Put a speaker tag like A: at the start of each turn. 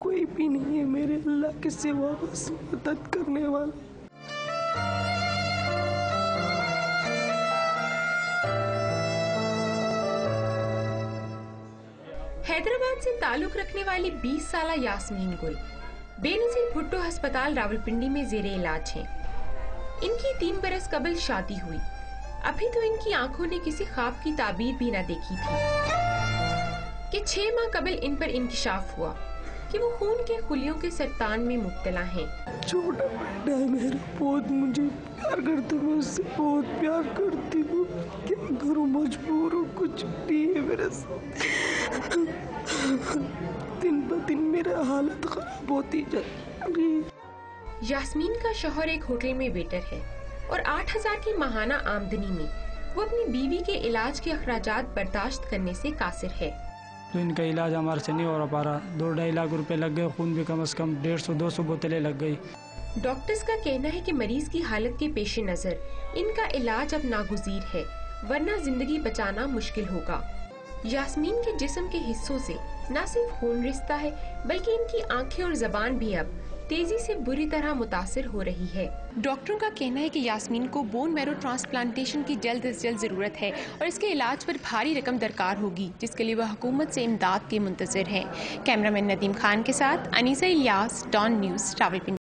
A: कोई भी नहीं है मेरे अल्लाह के सिवा बस मदद करने वाला।
B: हैदराबाद से ताल्लुक रखने वाली 20 साला यास्मीन गुल बेनजीर भुट्टो अस्पताल रावलपिंडी में जेरे इलाज हैं। इनकी 3 बरस कबल शादी हुई। अभी तो इनकी आंखों ने किसी ख्वाब की ताबीर भी न देखी थी कि 6 माह कबल इन पर इंकिशाफ हुआ कि वो खून के खुलियों के सरतान में मुब्तला हैं।
A: छोटा बेटा है मेरा, बहुत मुझे प्यार करता, मैं उससे बहुत प्यार करती हूँ। क्या करूँ, मजबूर हूँ, कुछ नहीं है मेरे साथ। दिन ब दिन मेरा हालत खराब होती जा रही है।
B: यास्मीन का शौहर एक होटल में वेटर है और 8,000 की माहाना आमदनी में वो अपनी बीवी के इलाज के अखराजात बर्दाश्त करने से कासिर है।
C: तो इनका इलाज हमारे से नहीं हो पा रहा। 2-2.5 लाख रुपए लग गए, खून भी कम से कम 150-200 बोतलें लग गई।
B: डॉक्टर्स का कहना है कि मरीज की हालत के पेश नजर इनका इलाज अब नागुजीर है, वरना जिंदगी बचाना मुश्किल होगा। यास्मीन के जिस्म के हिस्सों से न सिर्फ खून रिश्ता है बल्कि इनकी आंखें और जबान भी अब तेजी से बुरी तरह मुतासिर हो रही है। डॉक्टरों का कहना है कि यास्मीन को बोन मैरो ट्रांसप्लांटेशन की जल्द से जल्द जरूरत है और इसके इलाज पर भारी रकम दरकार होगी, जिसके लिए वह हुकूमत से इमदाद के मुंतज़िर हैं। कैमरामैन नदीम खान के साथ अनीसा इलियास, डॉन न्यूज़, रावलपिंडी।